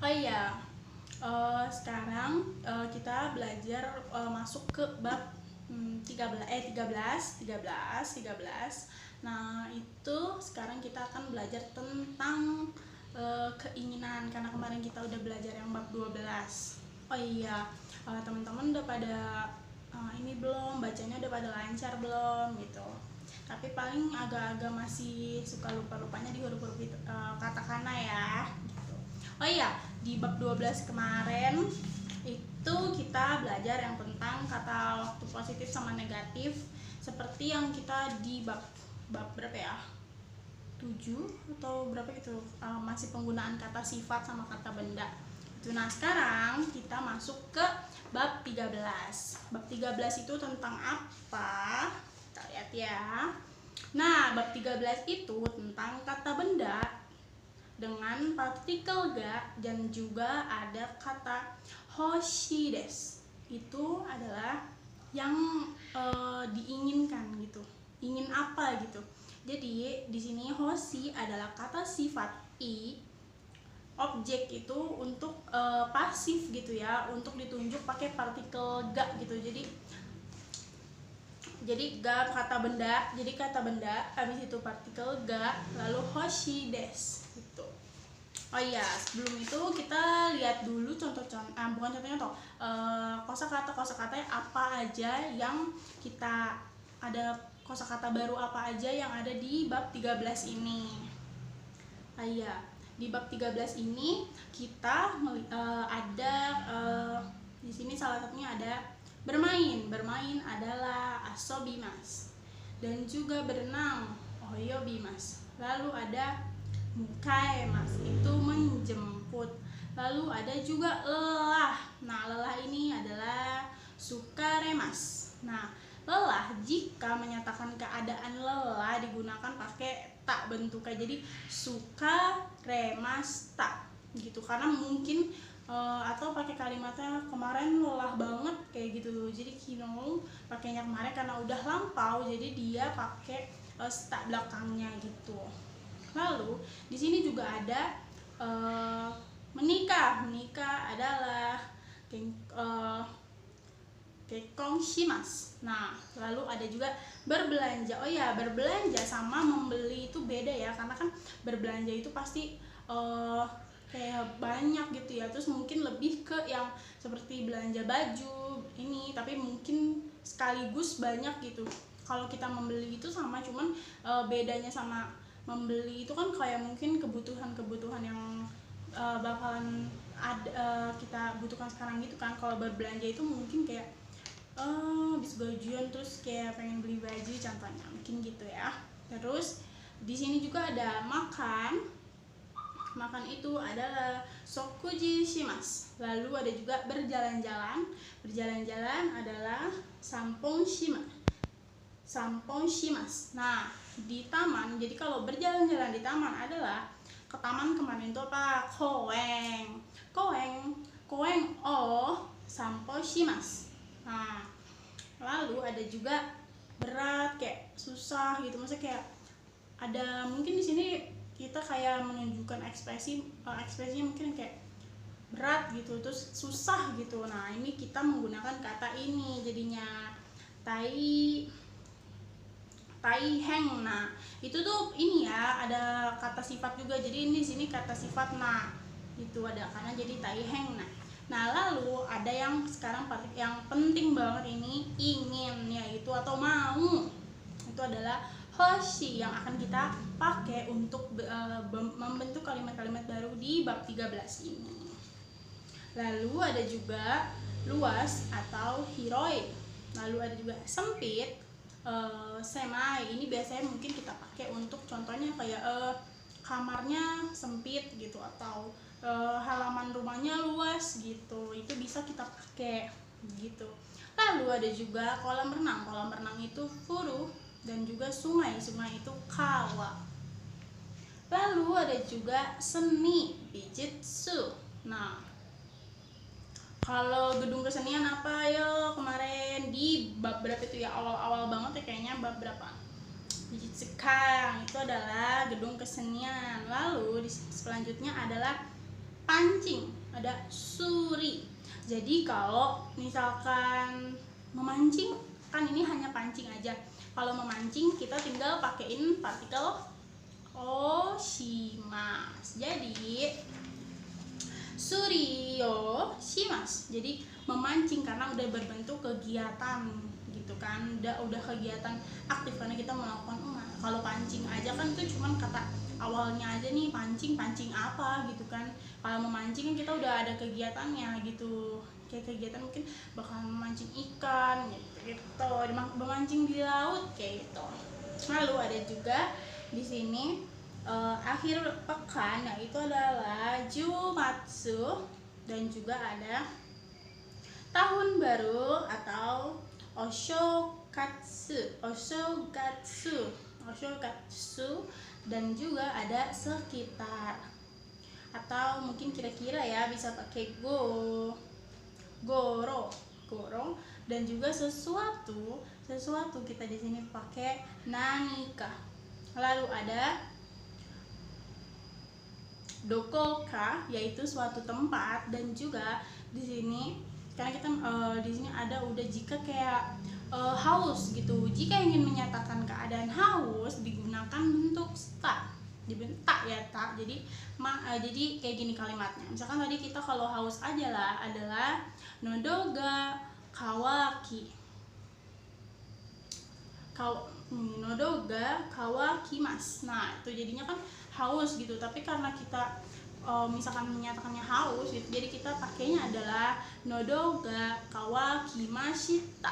Oh iya, sekarang kita belajar masuk ke bab 13. Nah, itu sekarang kita akan belajar tentang keinginan, karena kemarin kita udah belajar yang bab 12. Oh iya, teman-teman udah pada ini belum, bacanya udah pada lancar belum gitu. Tapi paling agak-agak masih suka lupa-lupanya di huruf-huruf katakana ya gitu. Oh iya, di bab 12 kemarin itu kita belajar yang tentang kata waktu positif sama negatif, seperti yang kita di bab berapa ya? 7 atau berapa gitu, masih penggunaan kata sifat sama kata benda. Nah, sekarang kita masuk ke bab 13. Bab 13 itu tentang apa? Kita lihat ya. Nah, bab 13 itu tentang kata benda dengan partikel ga, dan juga ada kata hoshi des. Itu adalah yang diinginkan gitu. Ingin apa gitu. Jadi di sini hoshi adalah kata sifat i, objek itu untuk pasif gitu ya, untuk ditunjuk pakai partikel ga gitu. Jadi ga kata benda, habis itu partikel ga, lalu hoshi des gitu. Oh iya, sebelum itu kita lihat dulu kosakata apa aja yang kita ada, kosakata baru apa aja yang ada di bab 13 ini. Oh iya, di bab 13 ini kita ada di sini salah satunya ada bermain. Bermain adalah asobimas, dan juga berenang, oyobimas. Lalu ada mukaemas, itu menjemput. Lalu ada juga lelah. Nah, lelah ini adalah sukaremas. Nah, lelah jika menyatakan keadaan lelah digunakan pakai tak bentuknya, jadi suka remas tak gitu, karena mungkin atau pakai kalimatnya kemarin lelah banget kayak gitu. Jadi kino pakainya kemarin karena udah lampau, jadi dia pakai tak belakangnya gitu. Lalu di sini juga ada menikah. Menikah adalah kekongsimas. Nah, lalu ada juga berbelanja. Oh ya, berbelanja sama membeli itu beda ya, karena kan berbelanja itu pasti kayak banyak gitu ya, terus mungkin lebih ke yang seperti belanja baju ini, tapi mungkin sekaligus banyak gitu. Kalau kita membeli itu sama, cuman bedanya sama membeli itu kan kayak mungkin kebutuhan yang bakalan kita butuhkan sekarang gitu kan. Kalau berbelanja itu mungkin kayak habis gajian terus kayak pengen beli baju contohnya, mungkin gitu ya. Terus di sini juga ada makan. Makan itu adalah sokuji shimas. Lalu ada juga berjalan-jalan. Berjalan-jalan adalah sampong shimas. Nah, di taman, jadi kalau berjalan-jalan di taman adalah ke taman, kemarin itu apa? Koeng oh sampo shimas. Nah, lalu ada juga berat, kayak susah gitu, maksudnya kayak ada mungkin di sini kita kayak menunjukkan ekspresinya mungkin kayak berat gitu, terus susah gitu. Nah, ini kita menggunakan kata ini jadinya tai heng. Nah, itu tuh ini ya, ada kata sifat juga, jadi ini di sini kata sifat nah itu ada, karena jadi tai heng. Nah, lalu ada yang sekarang yang penting banget ini, ingin, yaitu atau mau. Itu adalah hoshi yang akan kita pakai untuk membentuk kalimat-kalimat baru di bab 13 ini. Lalu ada juga luas atau hiroi. Lalu ada juga sempit, semai. Ini biasanya mungkin kita pakai untuk contohnya kayak kamarnya sempit gitu, atau halaman rumahnya luas gitu. Itu bisa kita pakai gitu. Lalu ada juga kolam renang. Kolam renang itu furu, dan juga sungai itu kawa. Lalu ada juga seni, bijitsu. Nah, kalau gedung kesenian apa yo kemarin di bab berapa itu ya, awal-awal banget ya kayaknya, bab berapa? Bijitsukan itu adalah gedung kesenian. Lalu selanjutnya adalah pancing, ada suri. Jadi kalau misalkan memancing kan ini hanya pancing aja. Kalau memancing kita tinggal pakein partikel oshimasu. Jadi suriyo shimasu. Jadi memancing karena udah berbentuk kegiatan gitu kan. Udah kegiatan aktif karena kita melakukan kalau pancing aja kan itu cuman kata awalnya aja nih, pancing apa gitu kan. Kalau memancing kan kita udah ada kegiatannya gitu, kayak kegiatan mungkin bakal memancing ikan gitu, memancing di laut kayak gitu. Lalu ada juga di sini akhir pekan, yaitu adalah Jumatsu, dan juga ada tahun baru atau Oshokatsu, dan juga ada sekitar, atau mungkin kira-kira ya bisa pakai goro, dan juga sesuatu kita di sini pakai nanika. Lalu ada dokoka, yaitu suatu tempat, dan juga di sini karena kita di sini ada udah jika kayak haus gitu. Jika ingin menyatakan keadaan haus digunakan bentuk sta, dibentak ya tak. Jadi jadi kayak gini kalimatnya. Misalkan tadi kita kalau haus aja lah adalah nodoga kawaki. Nodoga kawakimasu. Nah, itu jadinya kan haus gitu. Tapi karena kita misalkan menyatakannya haus gitu, jadi kita pakainya adalah nodoga kawakimashita.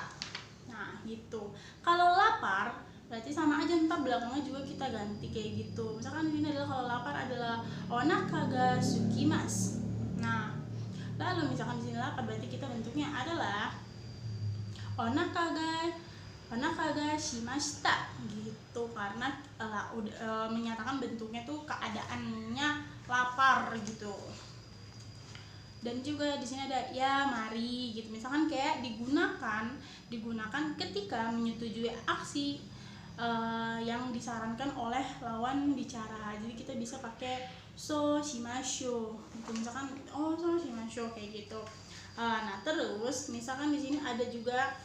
Nah, gitu. Kalau lapar berarti sama aja, ntar belakangnya juga kita ganti kayak gitu. Misalkan ini adalah kalau lapar adalah onaka ga sukimasu. Nah, lalu misalkan di sini lapar berarti kita bentuknya adalah onaka ga shimashita gitu, karena menyatakan bentuknya tuh keadaannya lapar gitu. Dan juga di sini ada ya mari gitu. Misalkan kayak digunakan ketika menyetujui aksi yang disarankan oleh lawan bicara. Jadi kita bisa pakai so shimasho gitu. Misalkan so shimasho kayak gitu. Nah, terus misalkan di sini ada juga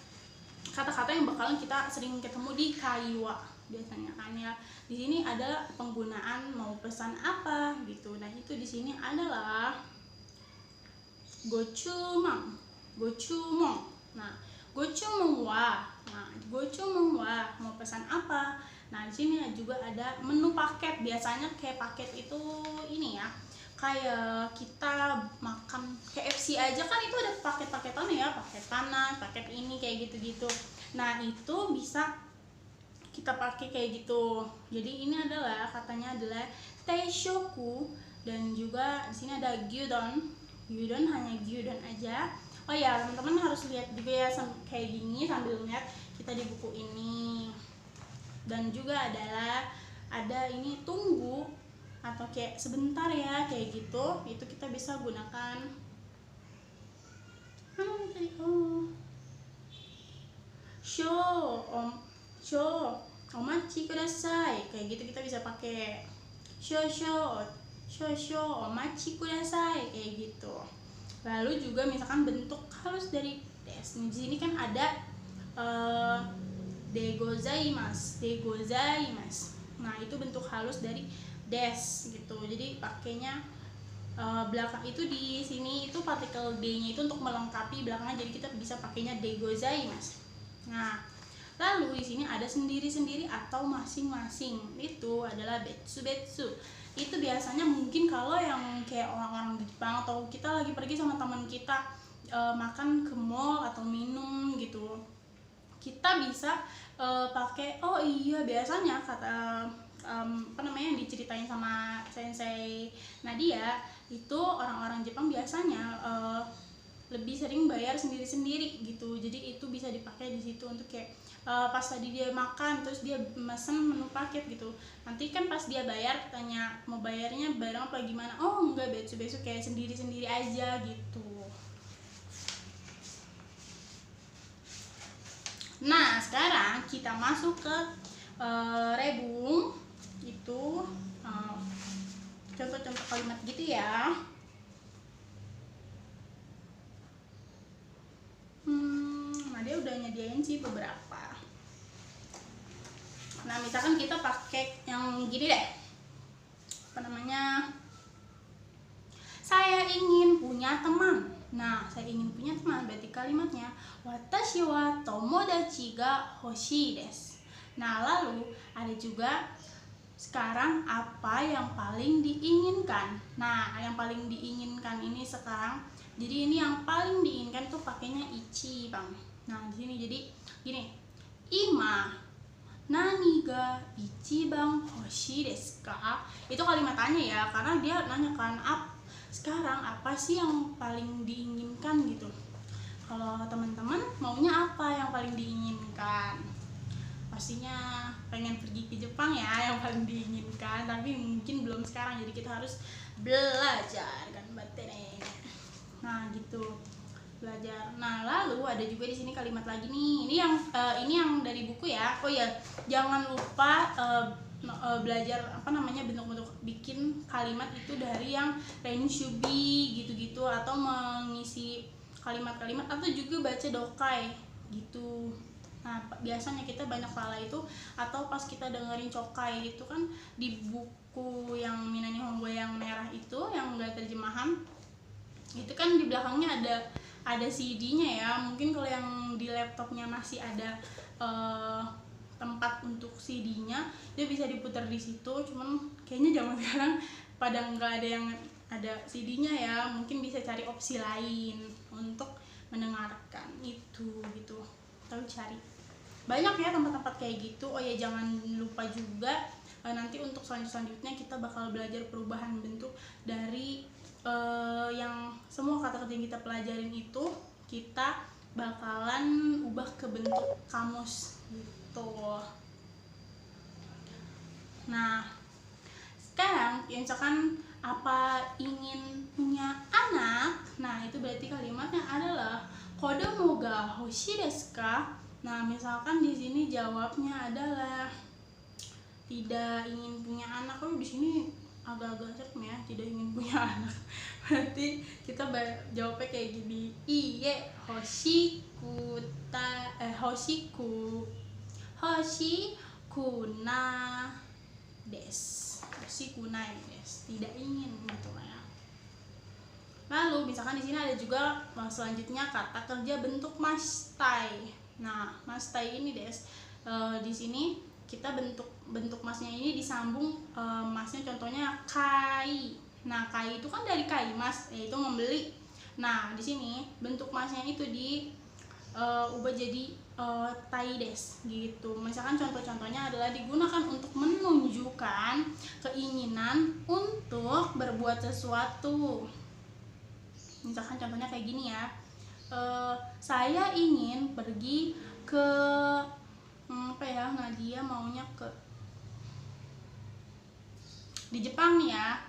kata-kata yang bakalan kita sering ketemu di kaiwa biasanya kan ya. Di sini ada penggunaan mau pesan apa gitu. Nah, itu di sini adalah gochumon. Nah, gochumon wa mau pesan apa. Nah, di sini juga ada menu paket. Biasanya kayak paket itu ini ya, kayak kita makan KFC aja kan itu ada paket-paketan ya, paket kanan, paket ini kayak gitu-gitu. Nah, itu bisa kita pakai kayak gitu. Jadi ini adalah katanya adalah teishoku, dan juga di sini ada gyudon, hanya gyudon aja. Oh ya, teman-teman harus lihat juga ya kayak gini sambil lihat kita di buku ini. Dan juga ada ini tunggu atau kayak sebentar ya kayak gitu. Itu kita bisa gunakan omachi kudasai kayak gitu. Kita bisa pakai shou omachi kudasai kayak gitu. Lalu juga misalkan bentuk halus dari des. Di sini kan ada degozaimasu. Nah, itu bentuk halus dari des gitu. Jadi pakainya belakang itu di sini itu partikel D-nya itu untuk melengkapi belakangnya, jadi kita bisa pakainya degozaimasu. Nah, lalu di sini ada sendiri-sendiri atau masing-masing. Itu adalah betsu. Itu biasanya mungkin kalau yang kayak orang-orang di Jepang atau kita lagi pergi sama teman kita makan ke mall atau minum gitu, kita bisa pakai biasanya kata yang diceritain sama sensei Nadia itu orang-orang Jepang biasanya lebih sering bayar sendiri-sendiri gitu. Jadi itu bisa dipakai di situ untuk kayak pas tadi dia makan terus dia mesen menu paket gitu. Nanti kan pas dia bayar tanya mau bayarnya bareng apa gimana. Oh enggak, besok kayak sendiri-sendiri aja gitu. Nah, sekarang kita masuk ke rebung. Itu contoh-contoh kalimat gitu ya. dia udah nyediain sih beberapa. Nah misalkan kita pakai yang gini deh, apa namanya, saya ingin punya teman. Nah, saya ingin punya teman berarti kalimatnya watashi wa tomodachi ga hoshii desu. Nah, lalu ada juga sekarang apa yang paling diinginkan. Nah, yang paling diinginkan ini sekarang, jadi ini yang paling diinginkan tuh pakainya ichi, Bang. Nah, di sini jadi gini. Ima nani ga ichiban hoshii desu ka? Itu kalimat tanya ya, karena dia nanyakan sekarang apa sih yang paling diinginkan gitu. Kalau teman-teman maunya apa yang paling diinginkan? Pastinya pengen pergi ke Jepang ya yang paling diinginkan, tapi mungkin belum sekarang, jadi kita harus belajar kan baterai. Nah gitu, belajar. Nah lalu ada juga di sini kalimat lagi nih, ini yang dari buku ya. Oh ya, jangan lupa belajar apa namanya, bentuk-bentuk bikin kalimat itu dari yang renshubi gitu-gitu, atau mengisi kalimat-kalimat, atau juga baca dokai gitu. Nah biasanya kita banyak salah itu, atau pas kita dengerin cokai itu kan di buku yang Minani Hongo yang merah itu, yang enggak terjemahan itu kan di belakangnya ada CD-nya ya. Mungkin kalau yang di laptopnya masih ada tempat untuk CD-nya, dia bisa diputar di situ. Cuman kayaknya zaman sekarang pada nggak ada yang ada CD-nya ya. Mungkin bisa cari opsi lain untuk mendengarkan itu gitu. Tahu cari. Banyak ya tempat-tempat kayak gitu. Oh ya, jangan lupa juga nanti untuk selanjutnya kita bakal belajar perubahan bentuk dari yang semua kata-kata yang kita pelajarin itu, kita bakalan ubah ke bentuk kamus gitu. Nah sekarang ya, misalkan apa ingin punya anak, nah itu berarti kalimatnya adalah kodomo ga hoshii desu ka? Nah misalkan di sini jawabnya adalah tidak ingin punya anak. Oh di sini agak-agak serem ya, tidak ingin punya anak. Berarti kita jawabnya kayak gini, iye hoshiku na desu. Hoshiku nai desu, tidak ingin gitu ya. Lalu misalkan di sini ada juga selanjutnya kata kerja bentuk mastai. Nah mastai ini di sini kita bentuk masnya ini disambung, masnya contohnya kai. Nah kai itu kan dari kai mas, yaitu membeli. Nah di sini bentuk masnya itu ubah jadi tai des gitu. Misalkan contoh-contohnya adalah digunakan untuk menunjukkan keinginan untuk berbuat sesuatu. Misalkan contohnya kayak gini ya, saya ingin pergi ke apa ya, Nadia maunya di Jepang nih ya,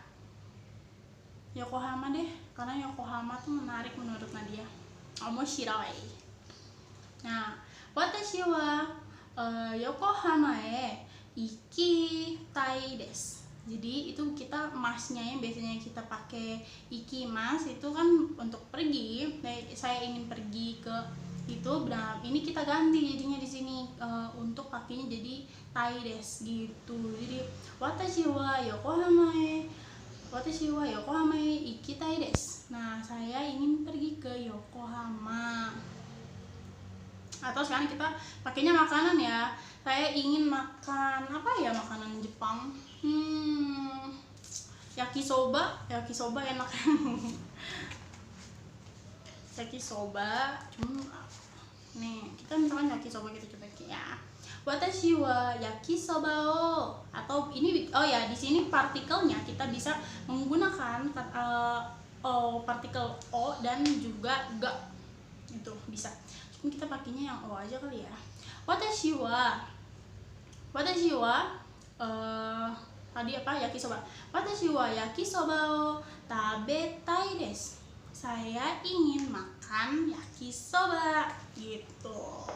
Yokohama deh, karena Yokohama tuh menarik menurut Nadia. Omoshiroi. Nah watashi wa Yokohama ikitai desu. Jadi itu kita masnya yang biasanya kita pakai ikimas itu kan untuk pergi. Saya ingin pergi ke itu. Nah ini kita ganti jadinya di sini untuk pakainya jadi tai desu gitu. Jadi watashi wa Yokohama ikitai desu. Nah saya ingin pergi ke Yokohama. Atau sekarang kita pakainya makanan ya, saya ingin makan apa ya, makanan Jepang, yakisoba enak. Yakisoba, nih kita misalkan yakisoba kita coba ya, watashi wa yakisoba o, atau ini di sini partikelnya kita bisa menggunakan partikel o dan juga ga, itu bisa. Cuma kita pakainya yang o aja kali ya. Watashi wa tadi apa, yakisoba. Watashi wa yakisoba o tabetai desu. Saya ingin makan yakisoba gitu.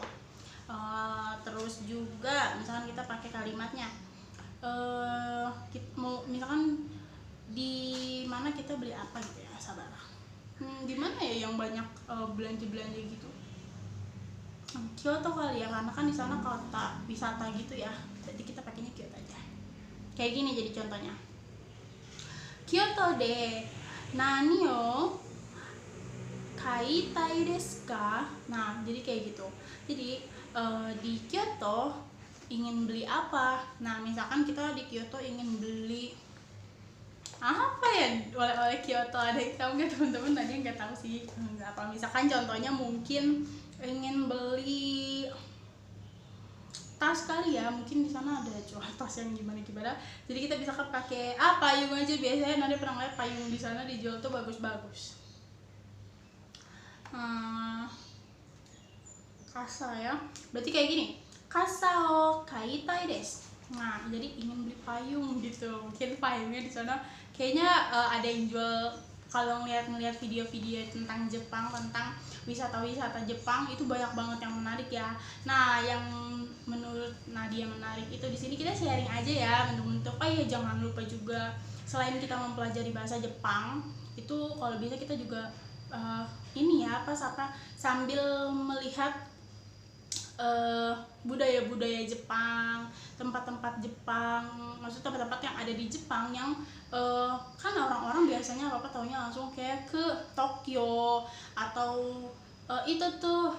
Terus juga misalkan kita pakai kalimatnya, misalkan di mana kita beli apa gitu ya, sabar. Di mana ya yang banyak belanja gitu. Kyoto kali ya, karena kan di sana kota wisata gitu ya, jadi kita pakainya Kyoto aja. Kayak gini jadi contohnya. Kyoto de nani o kaitai desu ka? Nah, jadi kayak gitu. Jadi di Kyoto ingin beli apa? Nah, misalkan kita di Kyoto ingin beli apa ya, oleh-oleh Kyoto, ada yang tahu nggak teman-teman? Tadi nggak tahu sih nggak apa. Misalkan contohnya mungkin ingin beli tas kali ya, mungkin di sana ada jual tas yang gimana, jadi kita bisa pakai payung aja. Biasanya nanti pernah lihat payung di sana dijual tuh bagus-bagus. Kasa ya, berarti kayak gini, kasa o kaitai desu. Nah, jadi ingin beli payung gitu. Mungkin payungnya di sana kayaknya ada yang jual. Kalau ngeliat video-video tentang Jepang, tentang wisata-wisata Jepang, itu banyak banget yang menarik ya. Nah, yang menurut Nadia menarik itu di sini kita sharing aja ya, bentuk-bentuk. Oh iya, jangan lupa juga selain kita mempelajari bahasa Jepang, itu kalau bisa kita juga ini ya apa sambil melihat budaya-budaya Jepang, tempat-tempat Jepang, maksudnya tempat-tempat yang ada di Jepang yang kan orang-orang biasanya apa taunya langsung kayak ke Tokyo atau itu tuh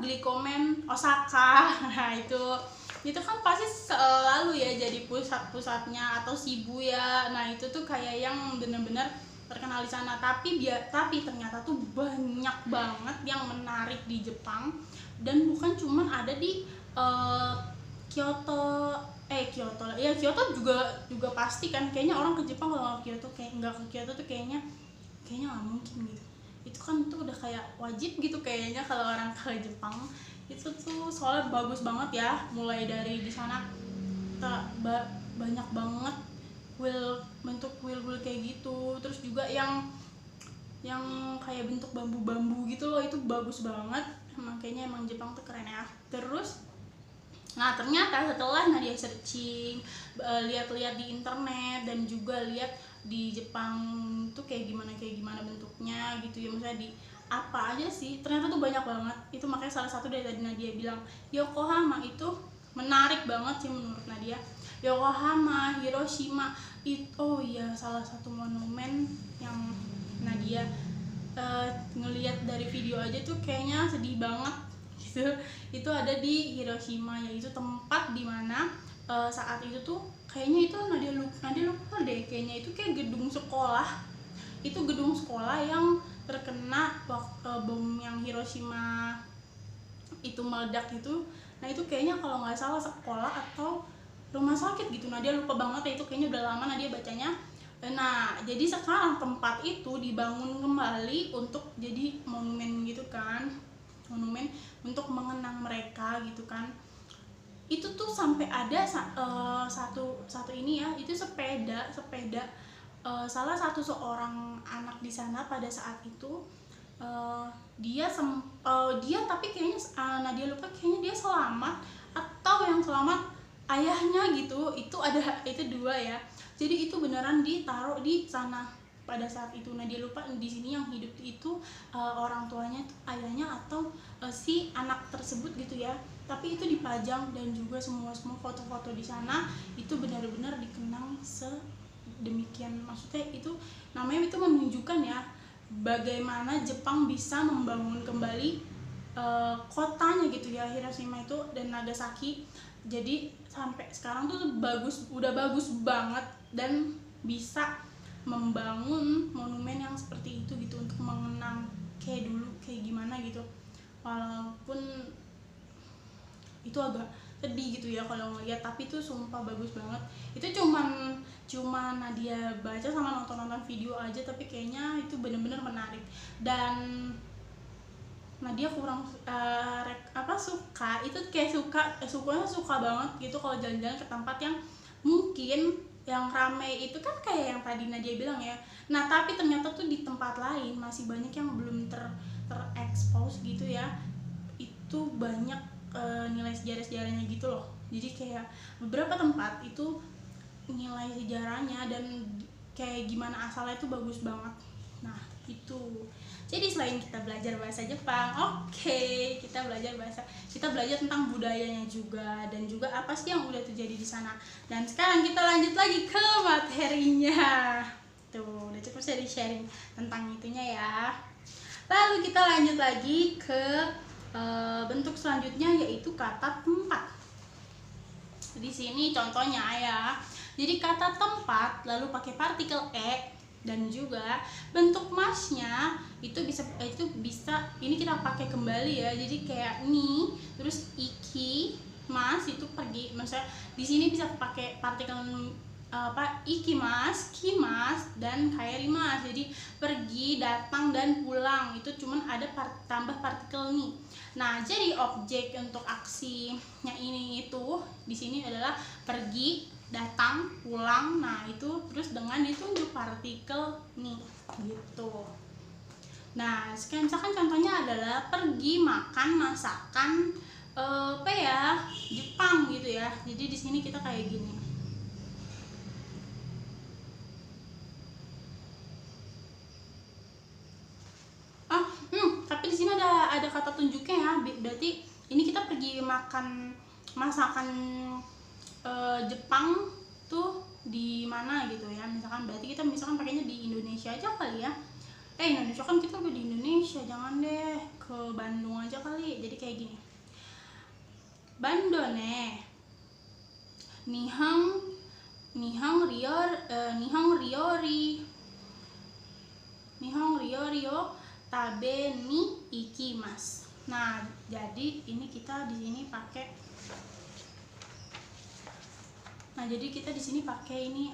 Glicomen Osaka. Nah, itu kan pasti selalu ya jadi pusat-pusatnya, atau Shibuya. Nah, itu tuh kayak yang benar-benar terkenal di sana. Tapi ternyata tuh banyak banget yang menarik di Jepang, dan bukan cuman ada di Kyoto. Kyoto juga pasti kan, kayaknya orang ke Jepang kalau nggak ke Kyoto tuh kayaknya nggak mungkin gitu. Itu kan tuh udah kayak wajib gitu kayaknya kalau orang ke Jepang. Itu tuh soalnya bagus banget ya, mulai dari di sana banyak banget bentuk kuil kayak gitu. Terus juga yang kayak bentuk bambu gitu loh, itu bagus banget. Makanya emang Jepang tuh keren ya. Terus nah, ternyata setelah Nadia searching, lihat-lihat di internet, dan juga lihat di Jepang tuh kayak gimana bentuknya gitu ya, misalnya di apa aja sih, ternyata tuh banyak banget. Itu makanya salah satu dari tadi Nadia bilang Yokohama itu menarik banget sih menurut Nadia. Yokohama, Hiroshima, oh iya, salah satu monumen yang Nadia ngelihat dari video aja tuh kayaknya sedih banget gitu. Itu ada di Hiroshima, yaitu tempat dimana saat itu tuh kayaknya itu Nadia lupa deh, kayaknya itu kayak gedung sekolah. Itu gedung sekolah yang terkena bom yang Hiroshima itu meledak itu. Nah, itu kayaknya kalau nggak salah sekolah atau rumah sakit gitu. Nadia lupa banget ya, itu kayaknya udah lama Nadia bacanya. Nah, jadi sekarang tempat itu dibangun kembali untuk jadi monumen gitu kan, monumen untuk mengenang mereka gitu kan. Itu tuh sampai ada satu ini ya, itu sepeda salah satu seorang anak di sana pada saat itu dia tapi kayaknya Nadia lupa, kayaknya dia selamat atau yang selamat ayahnya gitu. Itu dua ya, jadi itu beneran ditaruh di sana pada saat itu. Nadia lupa di sini yang hidup itu orang tuanya tuh ayahnya atau si anak tersebut gitu ya. Tapi itu dipajang, dan juga semua foto-foto di sana itu benar-benar dikenang sedemikian. Maksudnya itu namanya itu menunjukkan ya bagaimana Jepang bisa membangun kembali kotanya gitu ya, Hiroshima itu dan Nagasaki. Jadi sampai sekarang tuh udah bagus banget, dan bisa membangun monumen yang seperti itu gitu untuk mengenang kayak dulu kayak gimana gitu. Walaupun itu agak sedih gitu ya kalau ngeliat, tapi itu sumpah bagus banget. Itu cuman Nadia baca sama nonton video aja, tapi kayaknya itu bener-bener menarik. Dan Nadia kurang suka itu, kayak suka banget gitu kalau jalan-jalan ke tempat yang mungkin yang rame itu kan, kayak yang tadi Nadia bilang ya. Nah, tapi ternyata tuh di tempat lain masih banyak yang belum terekspos gitu ya. Itu banyak nilai sejarahnya gitu loh. Jadi kayak beberapa tempat itu nilai sejarahnya dan kayak gimana asalnya itu bagus banget. Nah, gitu. Jadi selain kita belajar bahasa Jepang, kita belajar tentang budayanya juga, dan juga apa sih yang udah terjadi di sana. Dan sekarang kita lanjut lagi ke materinya. Tuh, udah cukup sharing tentang itunya ya. Lalu kita lanjut lagi ke bentuk selanjutnya, yaitu kata tempat. Di sini contohnya ya. Jadi kata tempat lalu pakai partikel e, dan juga bentuk masnya itu bisa ini kita pakai kembali ya. Jadi kayak ni, terus iki, mas itu pergi. Maksudnya di sini bisa pakai partikel ikimas, kimas, dan kaerimas. Jadi pergi, datang, dan pulang itu cuman ada tambah partikel ni. Nah, jadi objek untuk aksinya ini itu di sini adalah pergi, datang, pulang. Nah, itu terus dengan ditunjuk partikel ni gitu. Nah, misalkan contohnya adalah pergi, makan, masakan Jepang gitu ya. Jadi di sini kita kayak gini. Tapi di sini ada kata tunjuknya ya. Berarti ini kita pergi makan masakan Jepang tuh di mana gitu ya. Misalkan berarti kita pakainya di Indonesia aja kali ya. Indonesia kan kita udah di Indonesia, jangan deh ke Bandung aja kali. Jadi kayak gini. Bandone. Nihang ryorio tabe ni ikimasu. Nah, jadi ini kita di sini pakai ini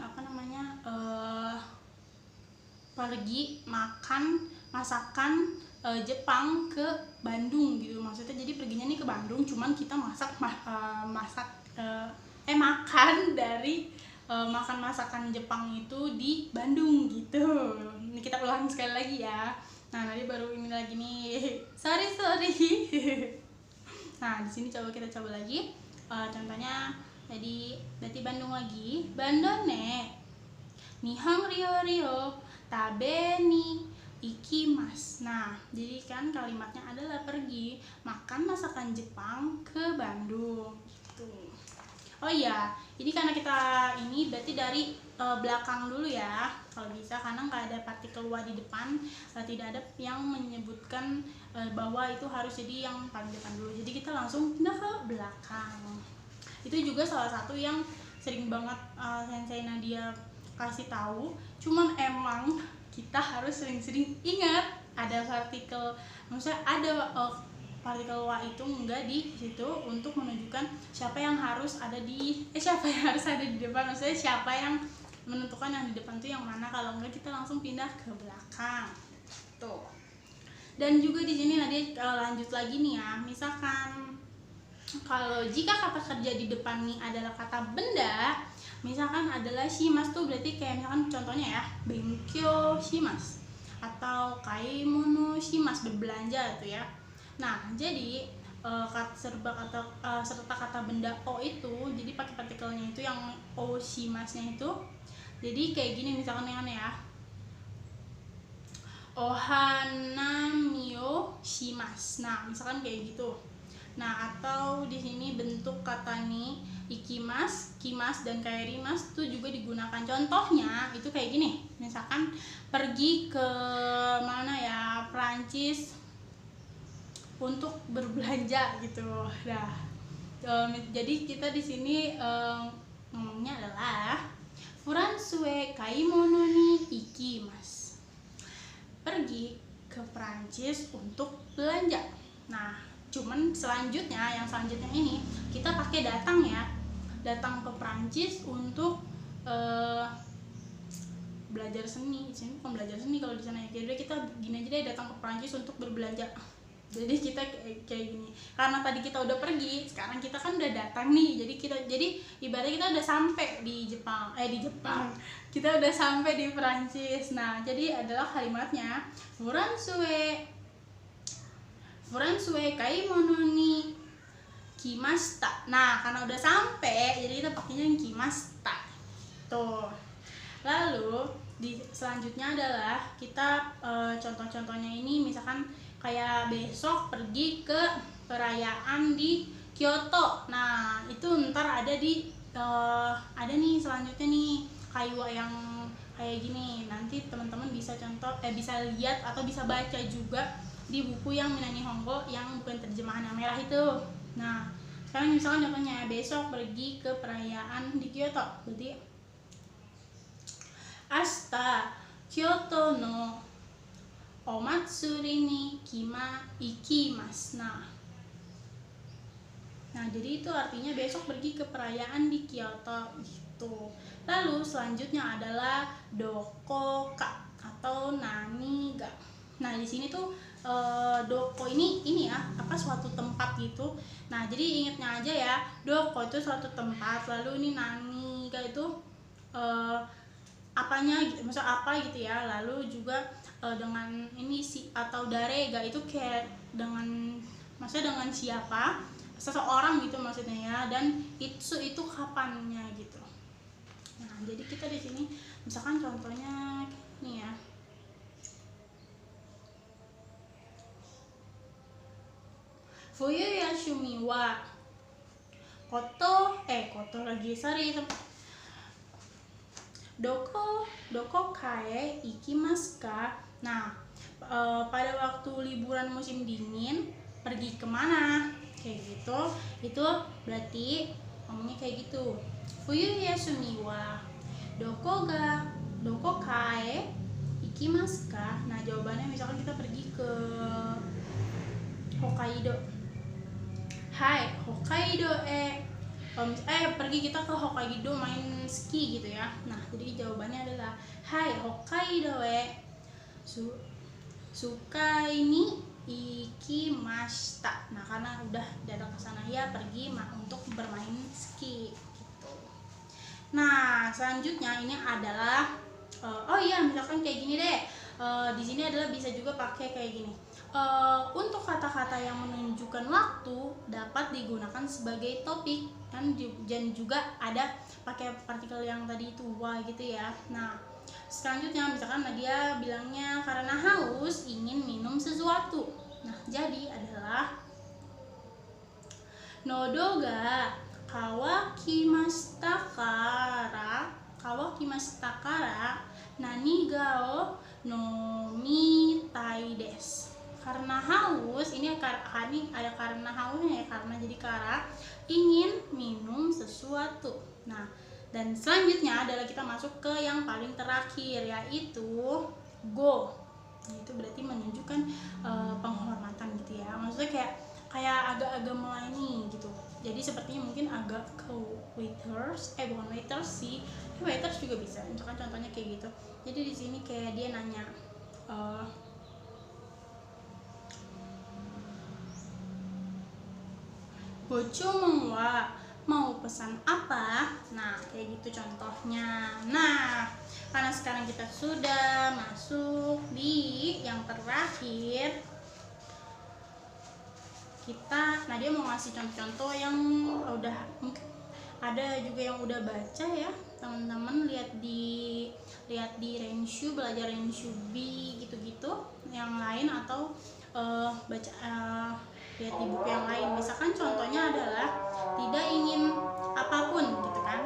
pergi makan masakan Jepang ke Bandung gitu. Maksudnya jadi perginya nih ke Bandung, cuman kita makan dari makan masakan Jepang itu di Bandung gitu. Ini kita ulang sekali lagi ya. Nah, nanti baru ini lagi nih. Sorry. Nah, di sini kita coba lagi. Contohnya jadi berarti Bandung lagi. Bandone Nihang ryo tabe ni ikimasu. Nah, jadi kan kalimatnya adalah pergi makan masakan Jepang ke Bandung gitu. Oh iya, ini karena kita ini berarti dari belakang dulu ya, kalau bisa, karena nggak ada partikel wa di depan, tidak ada yang menyebutkan bahwa itu harus jadi yang paling depan dulu. Jadi kita langsung pindah ke belakang. Itu juga salah satu yang sering banget Sensei Nadia kasih tahu. Cuman emang kita harus sering-sering ingat ada partikel, maksudnya ada partikel wa itu enggak di situ untuk menunjukkan siapa yang harus ada di depan. Maksudnya siapa yang menentukan yang di depan itu yang mana. Kalau enggak kita langsung pindah ke belakang tuh. Dan juga di sini nanti lanjut lagi nih ya. Misalkan kalau jika kata kerja di depan nih adalah kata benda, misalkan adalah shimasu tuh berarti kayak misalkan contohnya ya, benkyou shimasu atau kaimono shimasu, berbelanja tuh ya. Nah, jadi serta kata benda o itu jadi pakai partikelnya itu yang o shimasnya itu. Jadi kayak gini misalkan yang aneh ya, ohana mio shimasu. Nah, misalkan kayak gitu. Nah, atau di sini bentuk kata ni ikimas, kimas, dan kaerimas itu juga digunakan. Contohnya itu kayak gini. Misalkan pergi ke mana ya, Prancis untuk berbelanja gitu. Nah, jadi kita di sini ngomongnya adalah Furansue kaimono ni ikimasu. Pergi ke Prancis untuk belanja. Nah, cuman selanjutnya ini kita pakai datang ya, datang ke Prancis untuk belajar seni. Di sini bukan belajar seni kalau di sana ya. Jadi kita gini aja deh, datang ke Prancis untuk berbelanja. Jadi kita kayak gini, karena tadi kita udah pergi, sekarang kita kan udah datang nih. Jadi ibaratnya kita udah sampai di Jepang, kita udah sampai di Prancis. Nah, jadi adalah kalimatnya Furansue kaimono ni kimashita. Nah, karena udah sampai, jadi kita pakainya yang kimashita. Tuh. Lalu Selanjutnya adalah kita contoh-contohnya ini misalkan kayak besok pergi ke perayaan di Kyoto. Nah itu ntar ada nih selanjutnya nih kayak yang kayak gini. Nanti teman-teman bisa bisa lihat atau bisa baca juga di buku yang Minani Honggo yang bukan terjemahan yang merah itu. Nah sekarang misalkan contohnya besok pergi ke perayaan di Kyoto, berarti Asta Kyoto no omatsuri ni ikimasu. Nah, jadi itu artinya besok pergi ke perayaan di Kyoto gitu. Lalu selanjutnya adalah dokoka atau nani ga. Nah, di sini tuh doko ini ya, suatu tempat gitu. Nah, jadi ingatnya aja ya, doko itu suatu tempat, lalu ini nani ga itu apanya gitu, maksud apa gitu ya. Lalu juga dengan ini atau darega itu kayak maksudnya dengan siapa, seseorang gitu maksudnya ya, dan itu kapannya gitu. Nah jadi kita di sini misalkan contohnya nih ya, Fuyu yashumi wa koto lagi sorry doko kae ikimasu ka. Nah pada waktu liburan musim dingin pergi kemana kayak gitu. Itu berarti ngomongnya kayak gitu, Fuyu yasumi wa doko kae ikimasu ka. Nah jawabannya misalkan kita pergi ke Hokkaido, hai Hokkaido pergi kita ke Hokkaido main ski gitu ya. Nah jadi jawabannya adalah hai Hokkaido suka ini ikimashita. Nah karena udah datang ke sana ya pergi untuk bermain ski gitu. Nah selanjutnya ini adalah oh iya misalkan kayak gini deh, di sini adalah bisa juga pakai kayak gini. Untuk kata-kata yang menunjukkan waktu dapat digunakan sebagai topik dan juga ada pakai partikel yang tadi itu wa gitu ya. Nah selanjutnya misalkan Nadia bilangnya karena haus ingin minum sesuatu. Nah jadi adalah nodo ga kawakimashita kara nani ga o nomitai desu. Karena haus, ini ada karena hausnya ya, karena jadi kara ingin minum sesuatu. Nah dan selanjutnya adalah kita masuk ke yang paling terakhir, yaitu go. Itu berarti menunjukkan penghormatan gitu ya, maksudnya kayak agak-agak melayani gitu. Jadi sepertinya mungkin agak ke waiters, bukan waiters sih, waiters juga bisa. Misalkan contohnya kayak gitu. Jadi di sini kayak dia nanya, Bocomong wa mau pesan apa? Nah kayak gitu contohnya. Nah karena sekarang kita sudah masuk di yang terakhir, dia mau ngasih contoh-contoh yang udah mungkin ada juga yang udah baca ya teman-teman. Lihat di Renshu, belajar Renshu B gitu-gitu yang lain, atau baca lihat di buku yang lain. Misalkan contohnya adalah tidak ingin apapun gitu kan.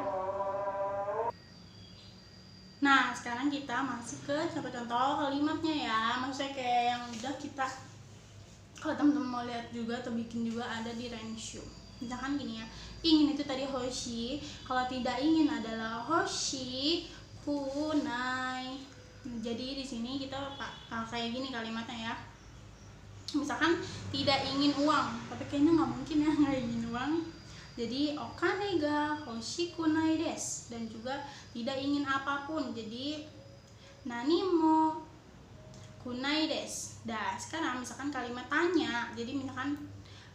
Nah sekarang kita masuk ke contoh-contoh kalimatnya ya, maksudnya kayak yang udah kita, kalau teman-teman mau lihat juga atau bikin juga ada di Renshu. Misalkan gini ya, ingin itu tadi hoshi, kalau tidak ingin adalah hoshi kunai. Jadi di sini kita kayak gini kalimatnya ya. Misalkan tidak ingin uang, tapi kayaknya nggak mungkin ya nggak ingin uang. Jadi okane ga hoshi kunai desu, dan juga tidak ingin apapun. Jadi nani mo kunai desu. Nah sekarang misalkan kalimat tanya, jadi misalkan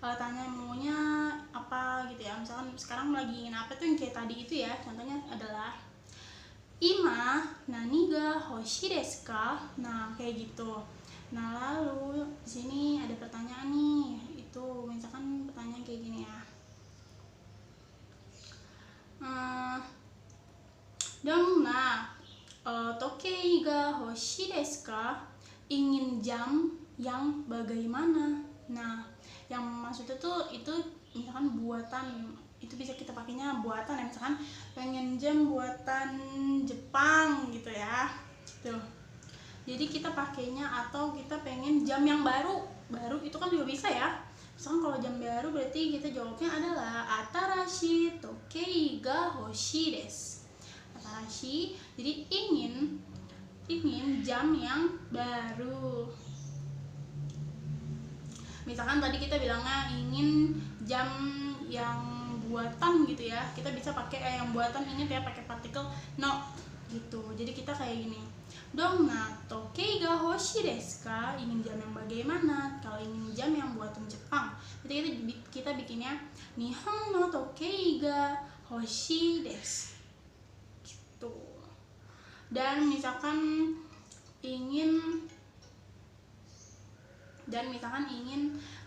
tanya maunya apa gitu ya. Misalkan sekarang lagi ingin apa tuh yang kayak tadi itu ya. Contohnya adalah ima nani ga hoshi desu ka. Nah kayak gitu. Nah lalu di sini ada pertanyaan nih, itu misalkan pertanyaan kayak gini ya. Dong na toke ga hoshi desu ka? Ingin jam yang bagaimana? Nah, yang maksudnya tuh itu misalkan buatan, itu bisa kita pakainya buatan ya, misalkan pengen jam buatan Jepang gitu ya. Tuh. Jadi kita pakainya, atau kita pengen jam yang baru itu kan juga bisa ya. Misalkan kalau jam baru berarti kita jawabnya adalah atarashi tokei ga hoshi desu. Atarashi, jadi ingin jam yang baru. Misalkan tadi kita bilangnya ingin jam yang buatan gitu ya, kita bisa pakai yang buatan, ingat ya pakai partikel no gitu. Jadi kita kayak gini, donna tokei ga hoshi desu ka? Ingin jam yang bagaimana? Kalau ingin jam yang buatan Jepang, jadi kita bikinnya nihon no tokei ga hoshi desu gitu. Dan misalkan ingin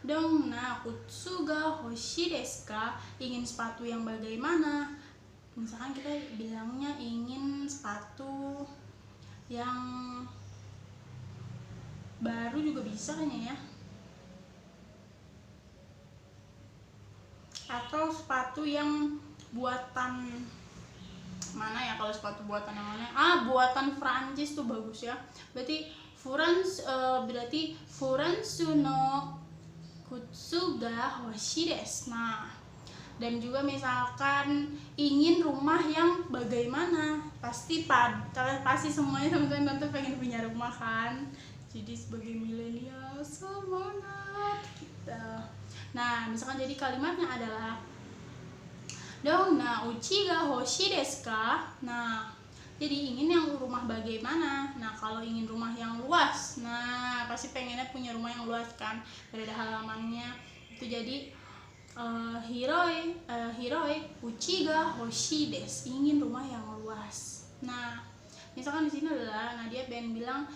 donna kutsu ga hoshi desu ka? Ingin sepatu yang bagaimana? Misalkan kita bilangnya ingin sepatu yang baru juga bisa kayaknya ya, atau sepatu yang buatan mana ya? Kalau sepatu buatan yang mana? Buatan Prancis tuh bagus ya. Berarti furansu no kutsu ga hoshi desu. Nah, dan juga misalkan ingin rumah yang bagaimana, pasti semuanya teman-teman pengen punya rumah kan. Jadi sebagai milenial semangat kita. Nah, misalkan jadi kalimatnya adalah donna uchi ga hoshi desu ka? Nah, jadi ingin yang rumah bagaimana? Nah, kalau ingin rumah yang luas, nah pasti pengennya punya rumah yang luas kan, ada halamannya. Itu jadi hiroi uchi ga hoshi desu, ingin rumah yang luas. Nah, misalkan di sini adalah Nadia pengen bilang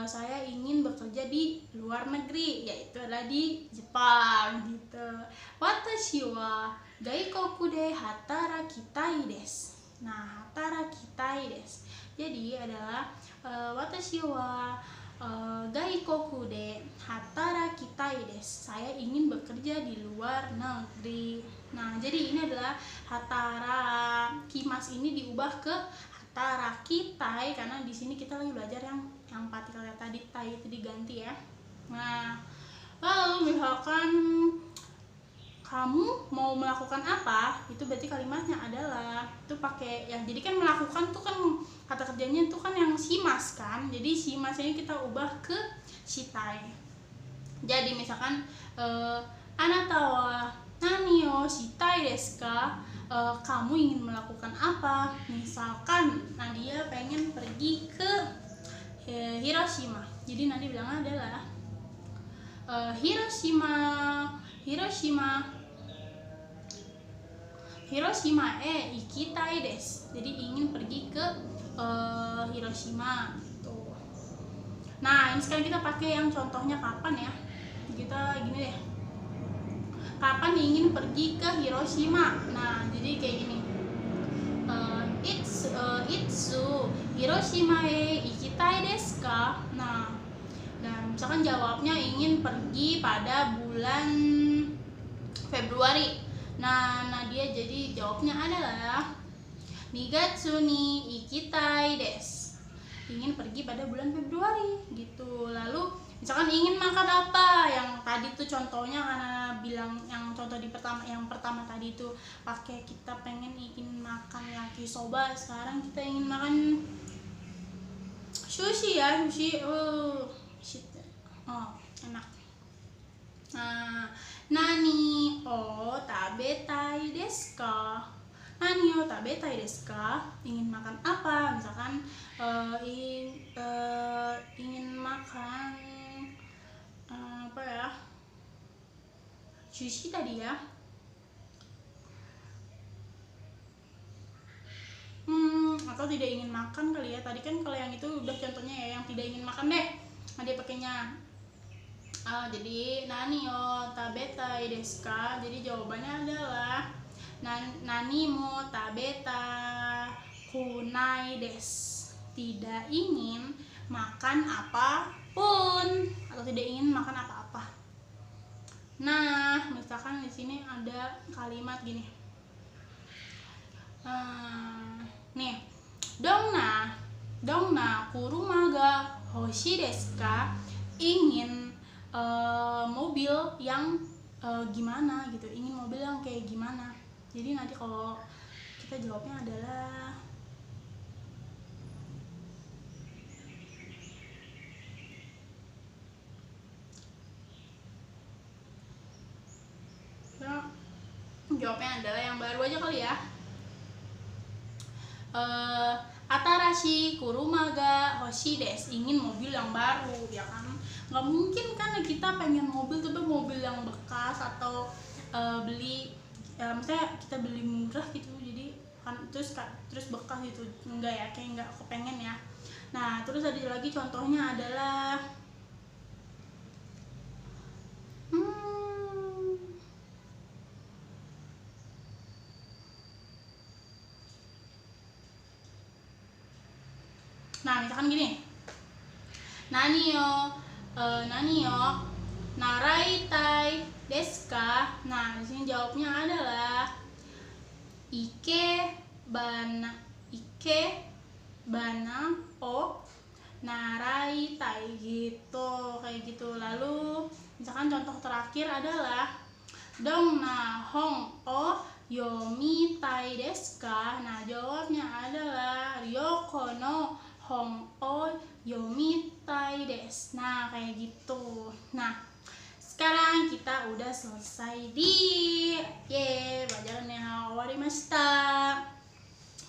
saya ingin bekerja di luar negeri, yaitu adalah di Jepang gitu. Watashi wa gaikoku de hatarakitai desu. Nah, hatarakitai desu. Jadi adalah watashi wa gaikoku de hatarakitai desu. Saya ingin bekerja di luar negeri. Nah, jadi ini adalah hatarakimas ini diubah ke hatarakitai karena di sini kita lagi belajar yang partikel tadi tai itu diganti ya. Nah, lalu misalkan kamu mau melakukan apa, itu berarti kalimatnya adalah itu pakai yang, jadi kan melakukan tuh kan kata kerjanya itu kan yang shimas kan, jadi shimas ini kita ubah ke shitai. Jadi misalkan anata wa nani o shitai desu ka? Kamu ingin melakukan apa? Misalkan Nadia pengen pergi ke Hiroshima, jadi Nadia bilangnya adalah Hiroshima ikitai desu. Jadi ingin pergi ke Hiroshima gitu. Nah, ini sekarang kita pakai yang contohnya kapan ya. Kita gini deh. Kapan ingin pergi ke Hiroshima? Nah, jadi kayak gini. Itsu Hiroshima ikitai desu ka? Nah, dan misalkan jawabnya ingin pergi pada bulan Februari. Nah, Nadia jadi jawabnya adalah Nigatsu ni ikitai desu. Ingin pergi pada bulan Februari gitu. Lalu misalkan ingin makan apa? Yang tadi tuh contohnya karena bilang yang contoh yang pertama tadi tuh pakai kita ingin makan yakisoba. Sekarang kita ingin makan sushi ya, sushi. Enak. Nah, nani o tabetai desu ka? Nani o tabetai desu ka? Ingin makan apa? Misalkan ingin makan apa ya? Sushi tadi ya. Atau tidak ingin makan kali ya. Tadi kan kalau yang itu udah contohnya ya, yang tidak ingin makan deh. Nah, dia pakainya jadi nani o tabetai desu ka? Jadi jawabannya adalah nani mo tabeta kunai desu. Tidak ingin makan apapun atau tidak ingin makan apa-apa. Nah, misalkan di sini ada kalimat gini. Nih, dongna kuruma ga hoshi desu ka? Ingin mobil yang gimana gitu, ingin mobil yang kayak gimana. Jadi nanti kalau kita jawabnya adalah yang baru aja kali ya. Atarashi kuruma ga hoshi desu, ingin mobil yang baru, ya kan? Nggak mungkin kan kita pengen mobil tapi mobil yang bekas atau beli misalnya kita beli murah gitu, jadi kan terus bekas gitu, enggak ya, kayak nggak kepengen ya. Nah, terus ada lagi contohnya adalah nah misalkan gini, nani yo naraitai desu ka? Nah, di sini jawabnya adalah ike bana o naraitai gitu, kayak gitu. Lalu misalkan contoh terakhir adalah dongna hong o yomitai desu ka? Nah, jawabnya adalah ryoko no hong o yomitai desu. Nah, kayak gitu. Nah, sekarang kita udah selesai di pelajaran yang warimashita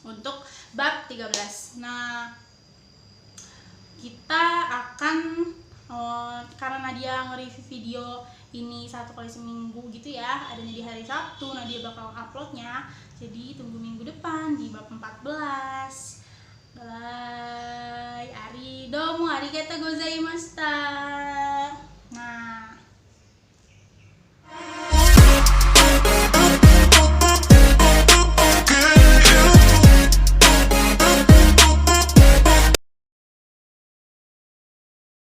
untuk bab 13. Nah, kita akan karena Nadia nge-review video ini 1 kali seminggu gitu ya, adanya di hari Sabtu, Nadia bakal uploadnya, jadi tunggu minggu depan di bab 14. Bye. Arigatou gozaimashita.